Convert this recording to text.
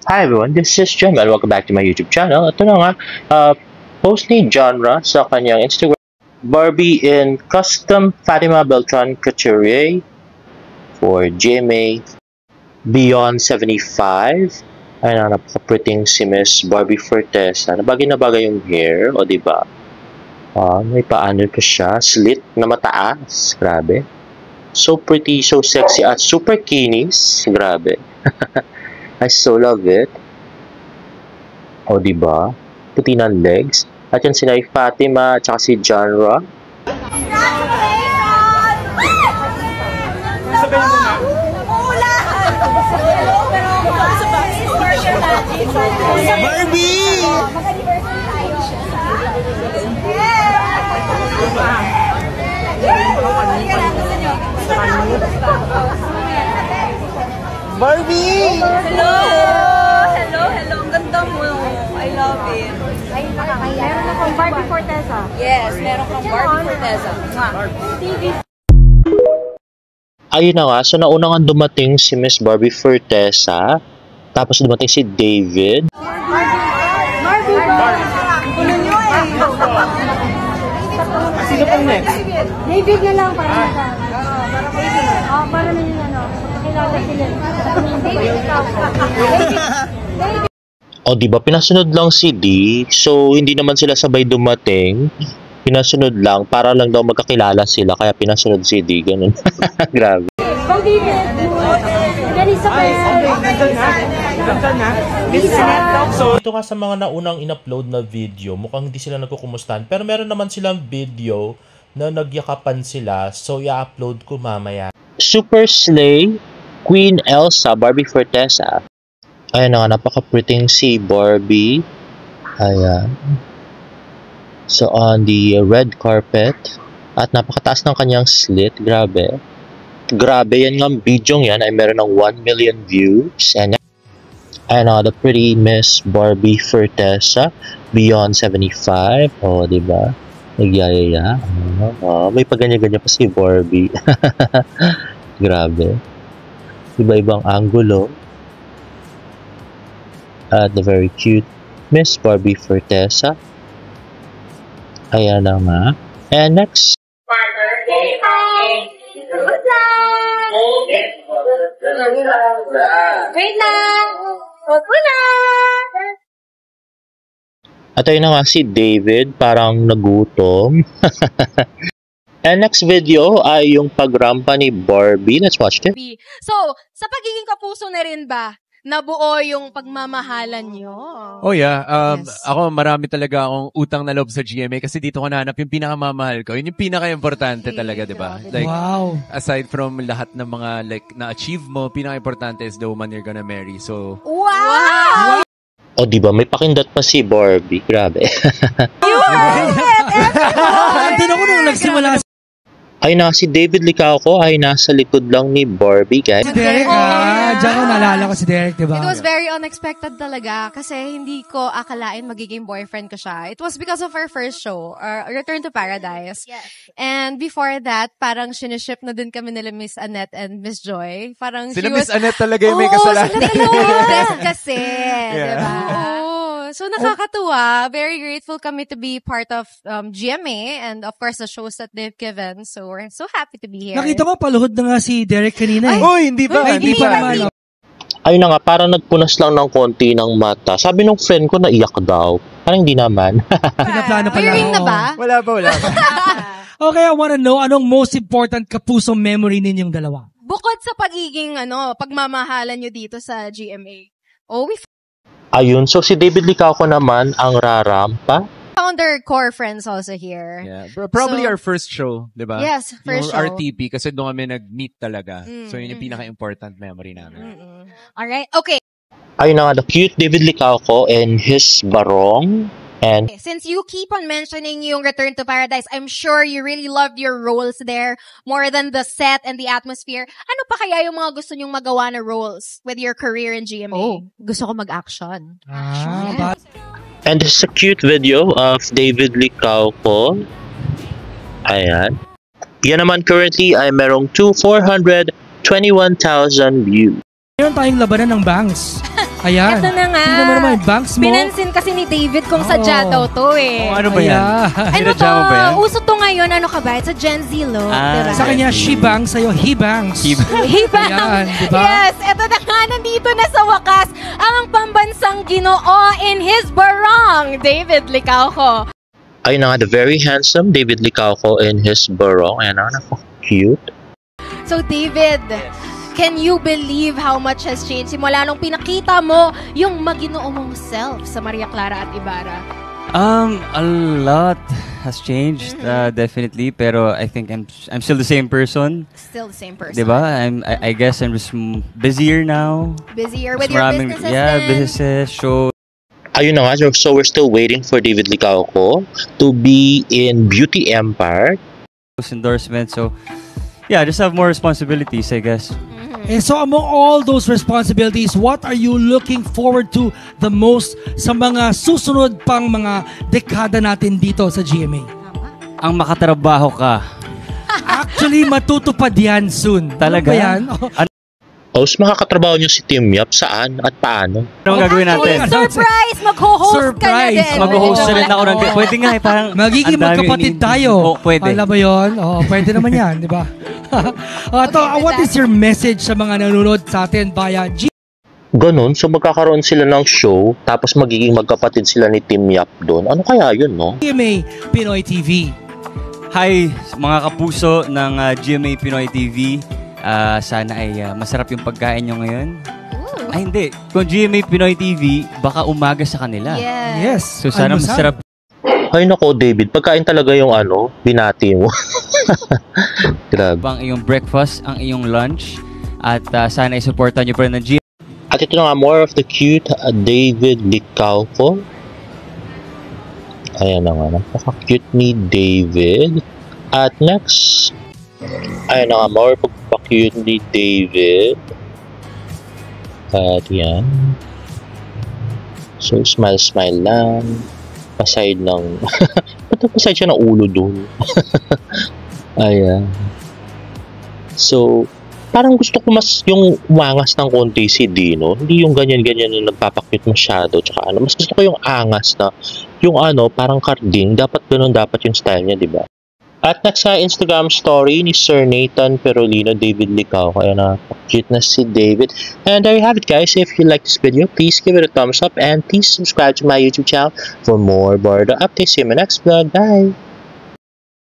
Hi everyone, this is Jem and welcome back to my YouTube channel. Ito na nga, post ni Genre sa kanyang Instagram, Barbie in custom Fatima Beltran Couturier for GMA Beyond 75. Ayun na, napaka-pretty si Miss Barbie Fortesa. Nabagay na bagay yung hair, o diba? May paano pa siya, slit na mataas, grabe. So pretty, so sexy at super kinis, grabe. I so love it. O, diba? Puti ng legs. At yan sila Fatima at saka si Genre. Barbie! Barbie! Hello! Hello! Ang ganda mo. I love it. Meron akong Barbie Fortesa. Yes, meron kang Barbie Fortesa. Ayun na nga, so nauna nga dumating si Miss Barbie Fortesa. Tapos dumating si David. Barbie! Kulo nyo eh. Sino pang next? David na lang para para nila pakilala sila. David ikaw. O, diba, pinasunod lang si D. So, hindi naman sila sabay dumating. Pinasunod lang, para lang daw magkakilala sila. Kaya pinasunod si D, ganun. Grabe. Bang David. Ganisa pa yan. Ganda na. So, ito nga sa mga naunang in-upload na video, mukhang hindi sila nagkukumustahan. Pero meron naman silang video na nagyakapan sila. So, i-upload ko mamaya. Super Slay, Queen Elsa, Barbie Fortesa. Ayan na nga, napaka-pretty si Barbie. Ayan. So, on the red carpet. At napakataas ng kanyang slit. Grabe. Grabe, yan nga video yan ay meron ng 1 million views. And the pretty Miss Barbie Fortesa, Beyond 75. O, diba? Nagyayaya. May paganya-ganya pa si Barbie. Grabe. Iba-ibang angulo. At the very cute Miss Barbie Fortesa. Ayan na nga. And next. Wait lang. Wala. At ayun na nga si David, parang nagutom. And next video ay yung pagrampa ni Barbie. Let's watch it. So, sa pagiging kapuso na rin ba, nabuo yung pagmamahalan nyo? Oh yeah, Yes. ako marami talaga akong utang na loob sa GMA kasi dito ko nahanap yung pinakamamahal ko. Yun yung pinaka-importante talaga, di ba? Like, Wow. aside from lahat ng mga like na-achieve mo, pinaka-importante is the woman you're gonna marry. So, Wow! O, diba? May pakindat pa si Barbie. Grabe. You heard it! Andun ako nung nagsimula si Ay na, si David Licauco ay nasa likod lang ni Barbie, guys. Derek. Diyan ko naalala ko si Derek, diba? It was very unexpected talaga kasi hindi ko akalain magiging boyfriend ko siya. It was because of our first show, Return to Paradise. Yes. And before that, parang siniship na din kami nila Miss Annette and Miss Joy. Parang sila Miss Annette talaga yung may kasalanan. Oo, sila talaga yung best kasi. Yeah. Diba? So, nakakatuwa. Very grateful kami to be part of GMA and of course the shows that they've given. So, we're so happy to be here. Nakita ko paluhod na nga si Derek kanina eh. Uy, hindi ba? Ay, hindi pa naman. Ayun na nga, parang nagpunas lang ng konti ng mata. Sabi nung friend ko, naiyak daw. Parang hindi naman. Pinaplano pala. Hearing na ba? Wala pa. Okay, I wanna know, anong most important kapuso memory ninyong dalawa? Bukod sa pagiging, pagmamahalan nyo dito sa GMA. Oh, we Ayun, so si David Licauco naman ang rarampa. found our core friends also here. Yeah. Probably So, our first show, di ba? Yes, first Yung show. RTP kasi doon kami nag-meet talaga. So, yun yung pinaka-important memory namin. Alright, okay. Ayun na nga, the cute David Licauco and his barong. And Since you keep on mentioning yung Return to Paradise, I'm sure you really loved your roles there more than the set and the atmosphere. Ano pa kaya yung mga gusto nyong magawa na roles with your career in GMA? Gusto ko mag-action. And this is a cute video of David Licauco. Ayan. Yan naman currently ay merong 421,000 views. Meron tayong labanan ng bangs. Ayan. Ito na nga. Tingnan mo naman yung bangs mo. Pinansin kasi ni David kung sadya daw to eh. Ano ba yan? Ano Sinadya to? mo ba yan? Uso to ngayon. Ano ka ba? It's a Gen Z look. Diba? Sa kanya, she bangs. Sa'yo, he bangs. Hiba. Ayan, diba? Yes, eto na nga, nandito na sa wakas ang pambansang Ginoo in his barong, David Licauco. Ayun na nga, the very handsome David Licauco in his barong. Ayan na, cute. So David, can you believe how much has changed simula nung pinakita mo yung maginoo mong self sa Maria Clara at Ibarra? A lot has changed, definitely. Pero I think I'm still the same person. Still the same person. Diba? I guess I'm just busier now. Busier with Mas your maraming- businesses Yeah, then? businesses, shows. Ayun na nga, so we're still waiting for David Licauco to be in Beauty Empire. Endorsements. So, yeah, just have more responsibilities, I guess. And so among all those responsibilities, what are you looking forward to the most sa mga susunod pang mga dekada natin dito sa GMA? Ang makatrabaho ka. Actually, matutupad yan soon. Talaga? Ano ba yan? Os, makakatrabaho niyo si Team Yap saan at paano? Anong gagawin natin? Surprise! Mag-host ka na Surprise! din. Mag-host na rin ako ng... Pwede nga eh, parang... Magiging ang dami magkapatid ini- tayo. Oo, pwede. Alam mo yun? Oo, pwede naman yan, di ba? What is your message sa mga nanonood sa atin via Ganun, so magkakaroon sila ng show, tapos magiging magkapatid sila ni Team Yap doon. Ano kaya yun, no? GMA Pinoy TV? Hi, mga kapuso ng GMA Pinoy TV. Sana ay masarap yung pagkain nyo ngayon. Ay, hindi. Kung GMA Pinoy TV, baka umaga sa kanila. Yes. Yes. So, sana Almusal. masarap. Ay nako, David, pagkain talaga yung binati mo. Grabe. Ang iyong breakfast, ang iyong lunch. At sana i-supportan nyo pa rin ng GMA. At ito na nga, more of the cute David Licauco. Ayan na nga, napaka-cute ni David. At next, ayan na nga, more pagpa-cute ni David. At yan. So, smile lang. Paside ng... Ba't paside siya ng ulo dun? Ayan. So, parang gusto ko mas yung umangas ng konti si Dino. Hindi yung ganyan-ganyan na nagpapakit masyado. Tsaka mas gusto ko yung angas na, yung parang carding. Dapat ganun dapat yung style niya, di ba? At next sa Instagram story ni Sir Nathan Perolino, David Licauco. Ayan na, cute na si David. And there you have it, guys. If you like this video, please give it a thumbs up and please subscribe to my YouTube channel for more Bardo updates. See you in my next vlog. Bye!